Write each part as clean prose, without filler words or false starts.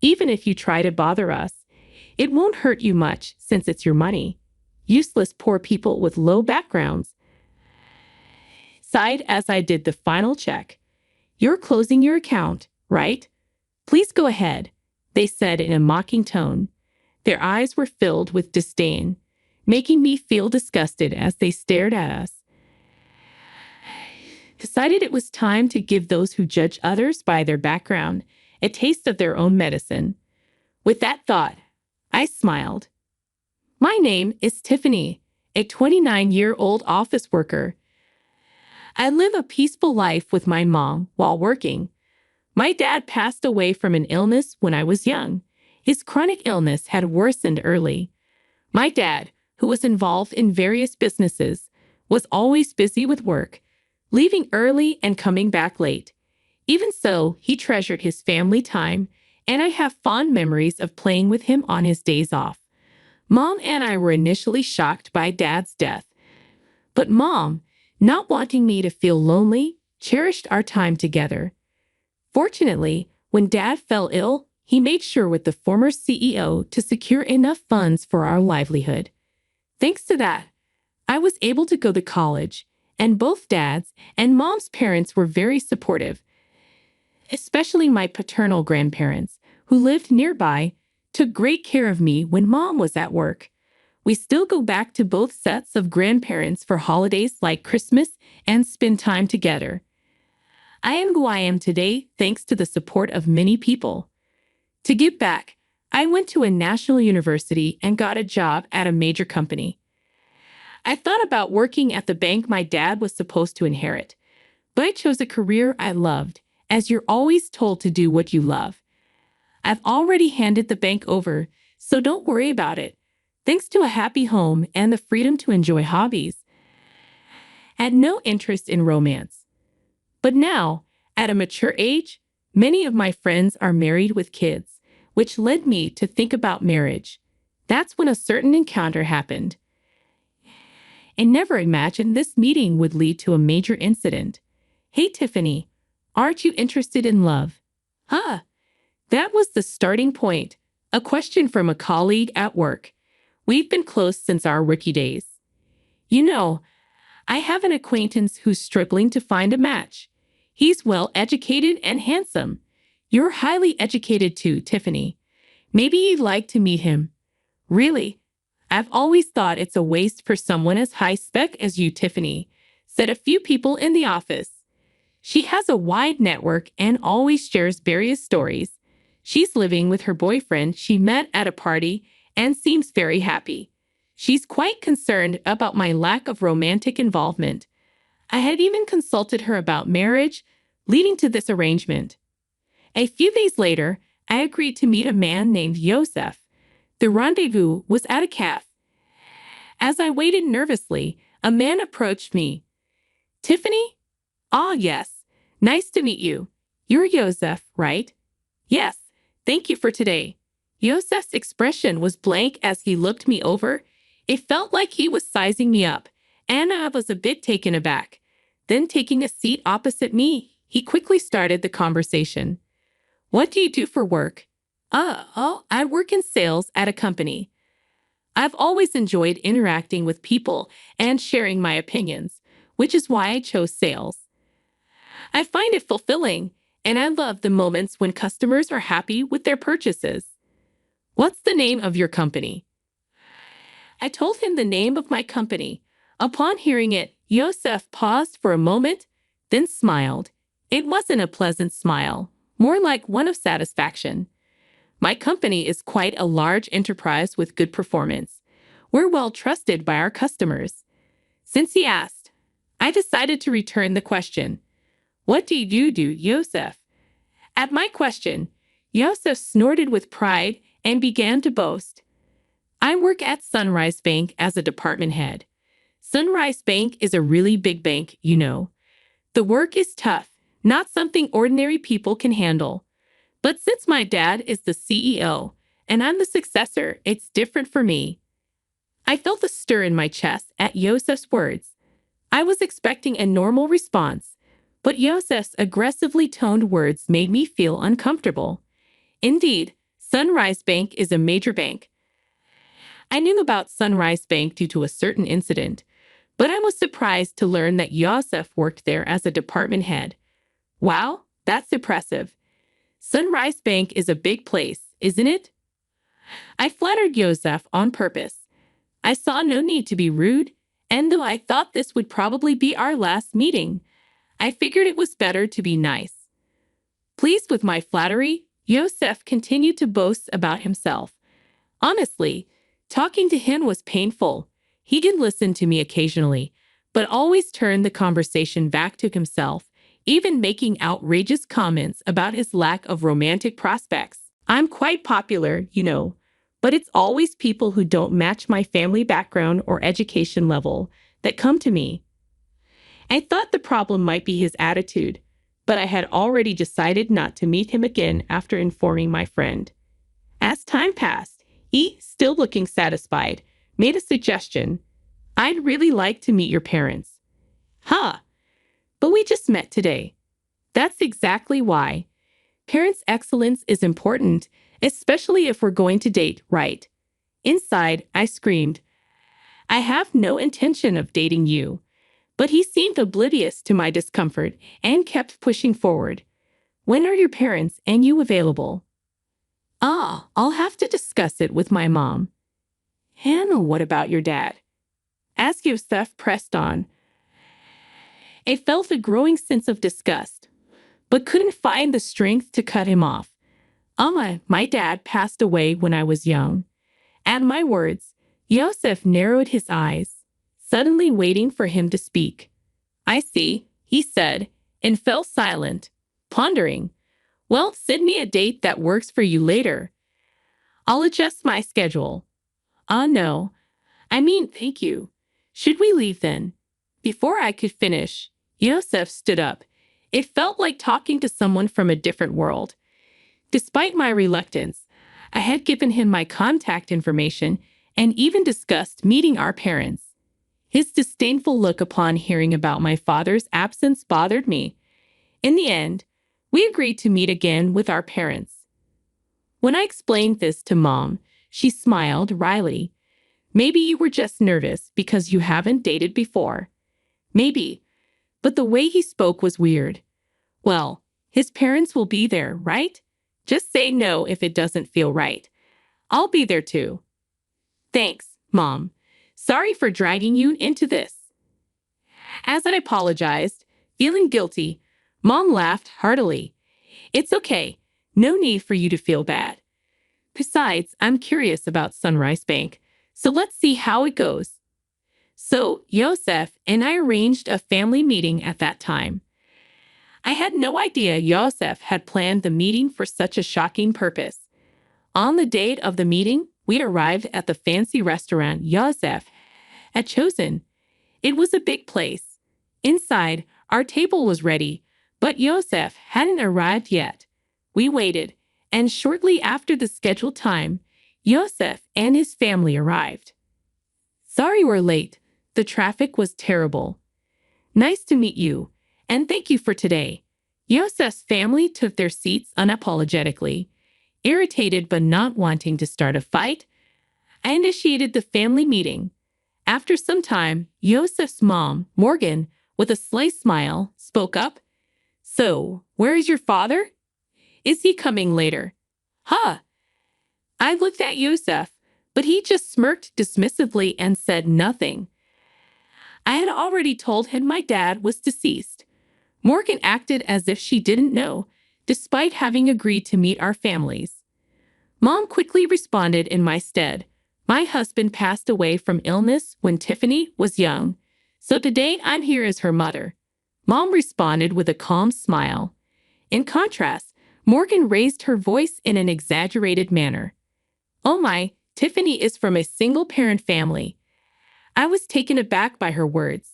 Even if you try to bother us, it won't hurt you much since it's your money. Useless poor people with low backgrounds. Sighed as I did the final check. You're closing your account, right? Please go ahead, they said in a mocking tone. Their eyes were filled with disdain, making me feel disgusted as they stared at us. Decided it was time to give those who judge others by their background a taste of their own medicine. With that thought, I smiled. My name is Tiffany, a 29-year-old office worker. I live a peaceful life with my mom while working. My dad passed away from an illness when I was young. His chronic illness had worsened early. My dad, who was involved in various businesses, was always busy with work, leaving early and coming back late. Even so, he treasured his family time, and I have fond memories of playing with him on his days off. Mom and I were initially shocked by Dad's death, but Mom, not wanting me to feel lonely, cherished our time together. Fortunately, when Dad fell ill, he made sure with the former CEO to secure enough funds for our livelihood. Thanks to that, I was able to go to college, and both Dad's and Mom's parents were very supportive, especially my paternal grandparents, who lived nearby, took great care of me when Mom was at work. We still go back to both sets of grandparents for holidays like Christmas and spend time together. I am who I am today thanks to the support of many people. To give back, I went to a national university and got a job at a major company. I thought about working at the bank my dad was supposed to inherit, but I chose a career I loved, as you're always told to do what you love. I've already handed the bank over, so don't worry about it. Thanks to a happy home and the freedom to enjoy hobbies. I had no interest in romance. But now, at a mature age, many of my friends are married with kids, which led me to think about marriage. That's when a certain encounter happened. I never imagined this meeting would lead to a major incident. Hey, Tiffany, aren't you interested in love? Huh. That was the starting point. A question from a colleague at work. We've been close since our rookie days. You know, I have an acquaintance who's struggling to find a match. He's well-educated and handsome. You're highly educated too, Tiffany. Maybe you'd like to meet him. Really? I've always thought it's a waste for someone as high-spec as you, Tiffany, said a few people in the office. She has a wide network and always shares various stories. She's living with her boyfriend she met at a party and seems very happy. She's quite concerned about my lack of romantic involvement. I had even consulted her about marriage, leading to this arrangement. A few days later, I agreed to meet a man named Yosef. The rendezvous was at a cafe. As I waited nervously, a man approached me. Tiffany? Ah, yes. Nice to meet you. You're Yosef, right? Yes. Thank you for today. Yosef's expression was blank as he looked me over. It felt like he was sizing me up, and I was a bit taken aback. Then taking a seat opposite me, he quickly started the conversation. What do you do for work? I work in sales at a company. I've always enjoyed interacting with people and sharing my opinions, which is why I chose sales. I find it fulfilling, and I love the moments when customers are happy with their purchases. What's the name of your company? I told him the name of my company. Upon hearing it, Yosef paused for a moment, then smiled. It wasn't a pleasant smile, more like one of satisfaction. My company is quite a large enterprise with good performance. We're well trusted by our customers. Since he asked, I decided to return the question. What do you do, Yosef? At my question, Yosef snorted with pride and began to boast. I work at Sunrise Bank as a department head. Sunrise Bank is a really big bank, you know. The work is tough, not something ordinary people can handle. But since my dad is the CEO and I'm the successor, it's different for me. I felt a stir in my chest at Yosef's words. I was expecting a normal response, but Yosef's aggressively toned words made me feel uncomfortable. Indeed, Sunrise Bank is a major bank. I knew about Sunrise Bank due to a certain incident, but I was surprised to learn that Yosef worked there as a department head. Wow, that's impressive. Sunrise Bank is a big place, isn't it? I flattered Yosef on purpose. I saw no need to be rude, and though I thought this would probably be our last meeting, I figured it was better to be nice. Pleased with my flattery, Yosef continued to boast about himself. Honestly, talking to him was painful. He did listen to me occasionally, but always turned the conversation back to himself, even making outrageous comments about his lack of romantic prospects. I'm quite popular, but it's always people who don't match my family background or education level that come to me. I thought the problem might be his attitude, but I had already decided not to meet him again after informing my friend. As time passed, he, still looking satisfied, made a suggestion. I'd really like to meet your parents. Huh, but we just met today. That's exactly why. Parents' excellence is important, especially if we're going to date, right? Inside, I screamed, I have no intention of dating you. But he seemed oblivious to my discomfort and kept pushing forward. When are your parents and you available? I'll have to discuss it with my mom. And what about your dad? As Yosef pressed on, I felt a growing sense of disgust, but couldn't find the strength to cut him off. My dad passed away when I was young. At my words, Yosef narrowed his eyes, suddenly waiting for him to speak. I see, he said, and fell silent, pondering. Well, send me a date that works for you later. I'll adjust my schedule. No. Thank you. Should we leave then? Before I could finish, Yosef stood up. It felt like talking to someone from a different world. Despite my reluctance, I had given him my contact information and even discussed meeting our parents. His disdainful look upon hearing about my father's absence bothered me. In the end, we agreed to meet again with our parents. When I explained this to Mom, she smiled wryly. Maybe you were just nervous because you haven't dated before. Maybe, but the way he spoke was weird. Well, his parents will be there, right? Just say no if it doesn't feel right. I'll be there too. Thanks, Mom. Sorry for dragging you into this. As I apologized, feeling guilty, Mom laughed heartily. It's okay. No need for you to feel bad. Besides, I'm curious about Sunrise Bank, so let's see how it goes. So, Yosef and I arranged a family meeting at that time. I had no idea Yosef had planned the meeting for such a shocking purpose. On the date of the meeting, we arrived at the fancy restaurant Yosef had chosen. It was a big place. Inside, our table was ready, but Yosef hadn't arrived yet. We waited, and shortly after the scheduled time, Yosef and his family arrived. Sorry we're late. The traffic was terrible. Nice to meet you, and thank you for today. Yosef's family took their seats unapologetically. Irritated but not wanting to start a fight, I initiated the family meeting. After some time, Yosef's mom, Morgan, with a sly smile, spoke up. So, where is your father? Is he coming later? Huh. I looked at Yosef, but he just smirked dismissively and said nothing. I had already told him my dad was deceased. Morgan acted as if she didn't know, despite having agreed to meet our families. Mom quickly responded in my stead. My husband passed away from illness when Tiffany was young, so today I'm here as her mother. Mom responded with a calm smile. In contrast, Morgan raised her voice in an exaggerated manner. Oh my, Tiffany is from a single-parent family. I was taken aback by her words.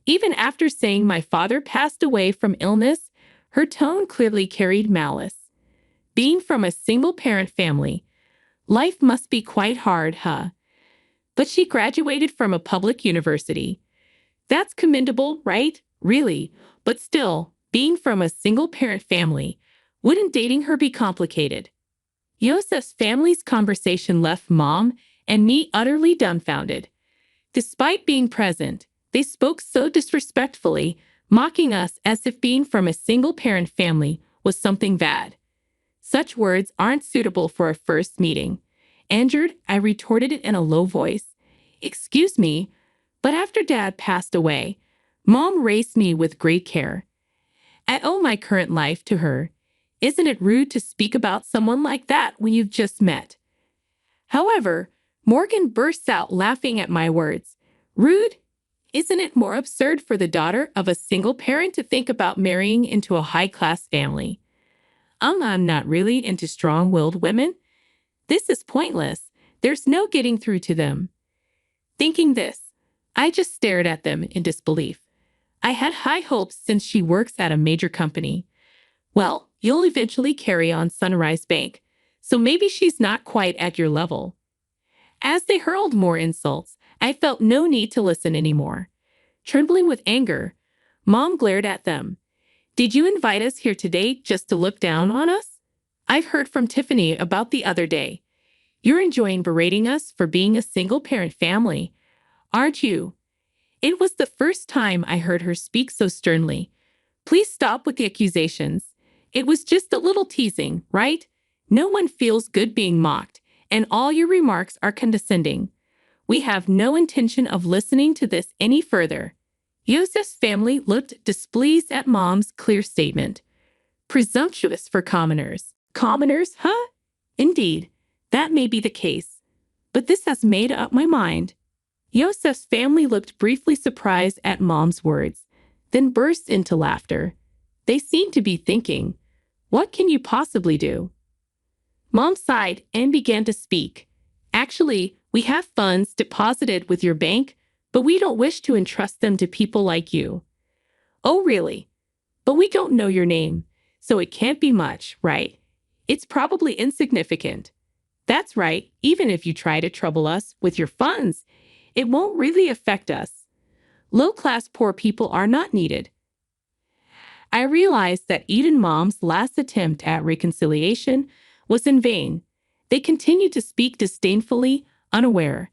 Even after saying my father passed away from illness, her tone clearly carried malice. Being from a single-parent family, life must be quite hard, huh? But she graduated from a public university. That's commendable, right? Really. But still, being from a single-parent family, wouldn't dating her be complicated? Yosef's family's conversation left Mom and me utterly dumbfounded. Despite being present, they spoke so disrespectfully, mocking us as if being from a single-parent family was something bad. Such words aren't suitable for a first meeting. Angered, I retorted it in a low voice. Excuse me, but after Dad passed away, Mom raised me with great care. I owe my current life to her. Isn't it rude to speak about someone like that when you've just met? However, Morgan bursts out laughing at my words. Rude? Isn't it more absurd for the daughter of a single parent to think about marrying into a high-class family? I'm not really into strong-willed women. This is pointless. There's no getting through to them. Thinking this, I just stared at them in disbelief. I had high hopes since she works at a major company. Well, you'll eventually carry on Sunrise Bank, so maybe she's not quite at your level. As they hurled more insults, I felt no need to listen anymore. Trembling with anger, Mom glared at them. Did you invite us here today just to look down on us? I've heard from Tiffany about the other day. You're enjoying berating us for being a single-parent family, aren't you? It was the first time I heard her speak so sternly. Please stop with the accusations. It was just a little teasing, right? No one feels good being mocked, and all your remarks are condescending. We have no intention of listening to this any further. Yosef's family looked displeased at Mom's clear statement. Presumptuous for commoners. Commoners, huh? Indeed, that may be the case. But this has made up my mind. Yosef's family looked briefly surprised at Mom's words, then burst into laughter. They seemed to be thinking, what can you possibly do? Mom sighed and began to speak. Actually, we have funds deposited with your bank, but we don't wish to entrust them to people like you. Oh, really? But we don't know your name, so it can't be much, right? It's probably insignificant. That's right, even if you try to trouble us with your funds, it won't really affect us. Low-class poor people are not needed. I realized that Eden Mom's last attempt at reconciliation was in vain. They continued to speak disdainfully, unaware.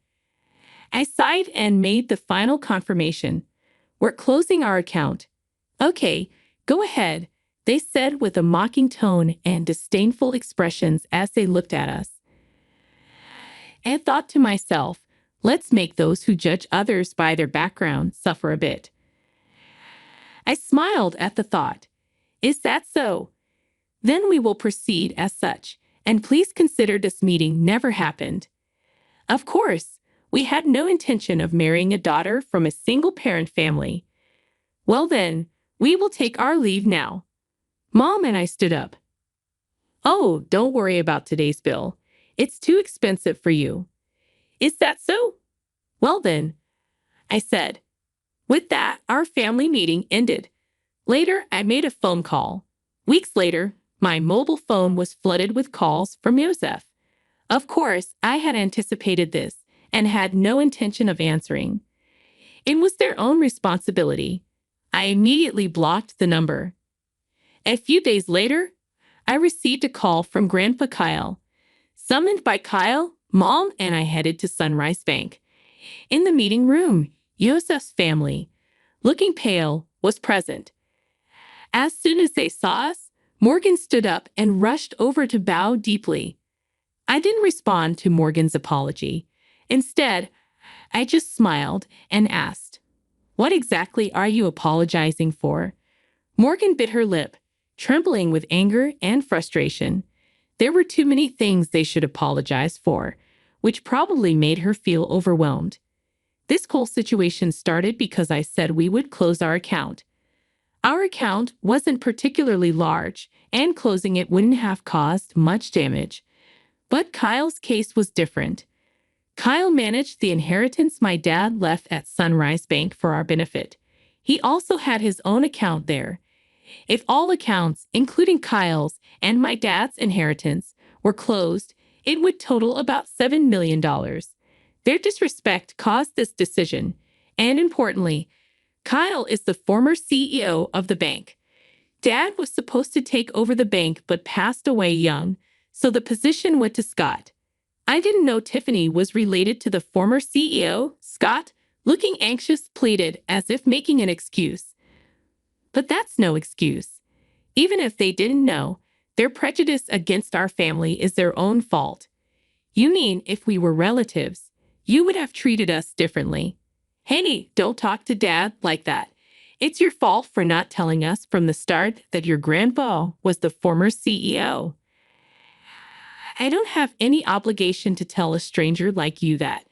I sighed and made the final confirmation. We're closing our account. Okay, go ahead, they said with a mocking tone and disdainful expressions as they looked at us. I thought to myself, let's make those who judge others by their background suffer a bit. I smiled at the thought. Is that so? Then we will proceed as such, and please consider this meeting never happened. Of course, we had no intention of marrying a daughter from a single-parent family. Well then, we will take our leave now. Mom and I stood up. Oh, don't worry about today's bill. It's too expensive for you. Is that so? Well then, I said. With that, our family meeting ended. Later, I made a phone call. Weeks later, my mobile phone was flooded with calls from Yosef. Of course, I had anticipated this and had no intention of answering. It was their own responsibility. I immediately blocked the number. A few days later, I received a call from Grandpa Kyle. Summoned by Kyle, Mom and I headed to Sunrise Bank. In the meeting room, Yosef's family, looking pale, was present. As soon as they saw us, Morgan stood up and rushed over to bow deeply. I didn't respond to Morgan's apology. Instead, I just smiled and asked, "What exactly are you apologizing for?" Morgan bit her lip, trembling with anger and frustration. There were too many things they should apologize for, which probably made her feel overwhelmed. This whole situation started because I said we would close our account. Our account wasn't particularly large, and closing it wouldn't have caused much damage. But Kyle's case was different. Kyle managed the inheritance my dad left at Sunrise Bank for our benefit. He also had his own account there. If all accounts, including Kyle's and my dad's inheritance, were closed, it would total about $7 million. Their disrespect caused this decision, and importantly, Kyle is the former CEO of the bank. Dad was supposed to take over the bank but passed away young, So the position went to Scott. I didn't know Tiffany was related to the former CEO, Scott, looking anxious, pleaded as if making an excuse. But that's no excuse. Even if they didn't know, their prejudice against our family is their own fault. You mean if we were relatives, you would have treated us differently? Hey, don't talk to Dad like that. It's your fault for not telling us from the start that your grandpa was the former CEO. I don't have any obligation to tell a stranger like you that.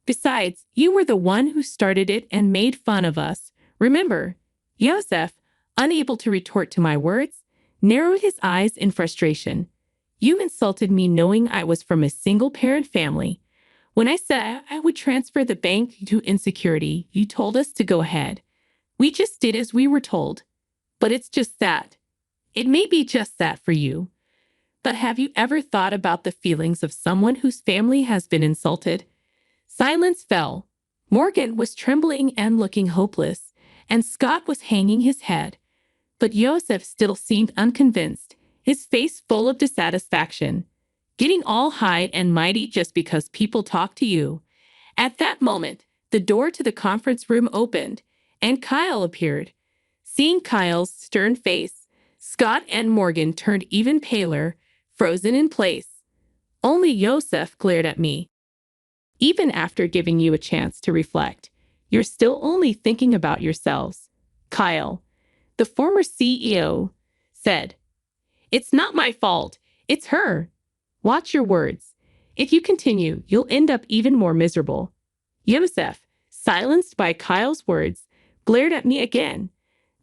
Besides, you were the one who started it and made fun of us. Remember? Yosef, unable to retort to my words, narrowed his eyes in frustration. You insulted me knowing I was from a single-parent family. When I said I would transfer the bank to insecurity, you told us to go ahead. We just did as we were told. But it's just that. It may be just that for you. But have you ever thought about the feelings of someone whose family has been insulted? Silence fell. Morgan was trembling and looking hopeless, and Scott was hanging his head. But Yosef still seemed unconvinced, his face full of dissatisfaction. Getting all high and mighty just because people talk to you. At that moment, the door to the conference room opened, and Kyle appeared. Seeing Kyle's stern face, Scott and Morgan turned even paler, frozen in place. Only Yosef glared at me. Even after giving you a chance to reflect, you're still only thinking about yourselves. Kyle, the former CEO, said, It's not my fault. It's her. Watch your words. If you continue, you'll end up even more miserable. Yosef, silenced by Kyle's words, glared at me again.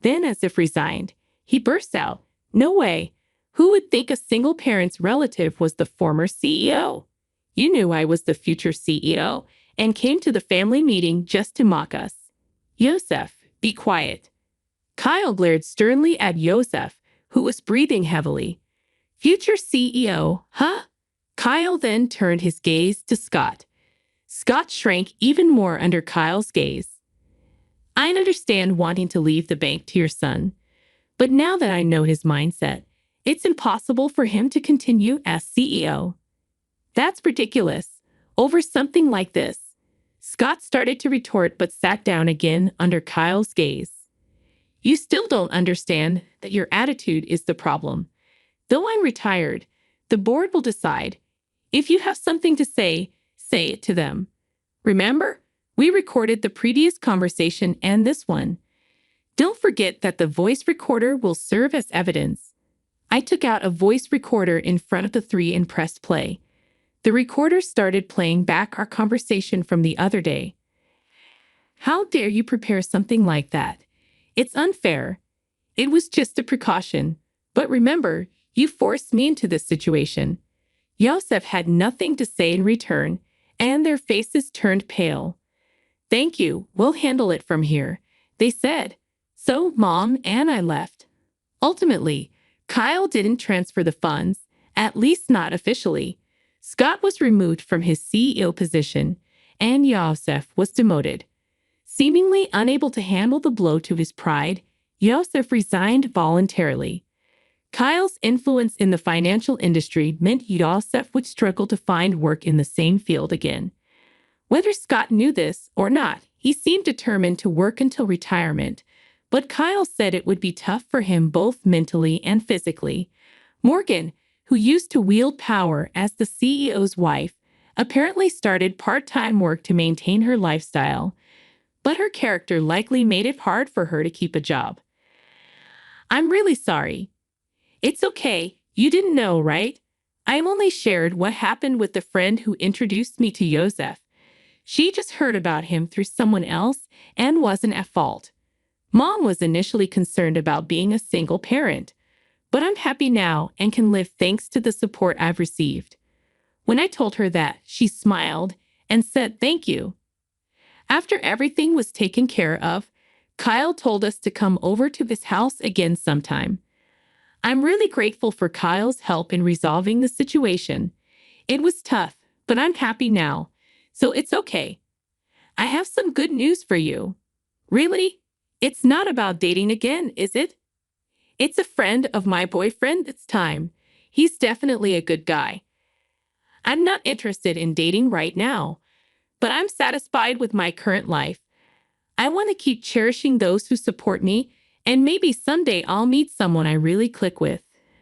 Then, as if resigned, he burst out, No way. Who would think a single parent's relative was the former CEO? You knew I was the future CEO and came to the family meeting just to mock us. Yosef, be quiet. Kyle glared sternly at Yosef, who was breathing heavily. Future CEO, huh? Kyle then turned his gaze to Scott. Scott shrank even more under Kyle's gaze. I understand wanting to leave the bank to your son, but now that I know his mindset, it's impossible for him to continue as CEO. That's ridiculous. Over something like this. Scott started to retort but sat down again under Kyle's gaze. You still don't understand that your attitude is the problem. Though I'm retired, the board will decide. If you have something to say it to them. Remember, we recorded the previous conversation and this one. Don't forget that the voice recorder will serve as evidence. I took out a voice recorder in front of the three and pressed play. The recorder started playing back our conversation from the other day. How dare you prepare something like that? It's unfair. It was just a precaution. But remember, you forced me into this situation. Yosef had nothing to say in return, and their faces turned pale. Thank you, we'll handle it from here, they said. So Mom and I left. Ultimately, Kyle didn't transfer the funds, at least not officially. Scott was removed from his CEO position, and Yosef was demoted. Seemingly unable to handle the blow to his pride, Yosef resigned voluntarily. Kyle's influence in the financial industry meant Yosef would struggle to find work in the same field again. Whether Scott knew this or not, he seemed determined to work until retirement, but Kyle said it would be tough for him both mentally and physically. Morgan, who used to wield power as the CEO's wife, apparently started part-time work to maintain her lifestyle, but her character likely made it hard for her to keep a job. I'm really sorry. It's okay. You didn't know, right? I only shared what happened with the friend who introduced me to Yosef. She just heard about him through someone else and wasn't at fault. Mom was initially concerned about being a single parent, but I'm happy now and can live thanks to the support I've received. When I told her that, she smiled and said thank you. After everything was taken care of, Kyle told us to come over to his house again sometime. I'm really grateful for Kyle's help in resolving the situation. It was tough, but I'm happy now, so it's okay. I have some good news for you. Really? It's not about dating again, is it? It's a friend of my boyfriend this time. He's definitely a good guy. I'm not interested in dating right now, but I'm satisfied with my current life. I want to keep cherishing those who support me, and maybe someday I'll meet someone I really click with.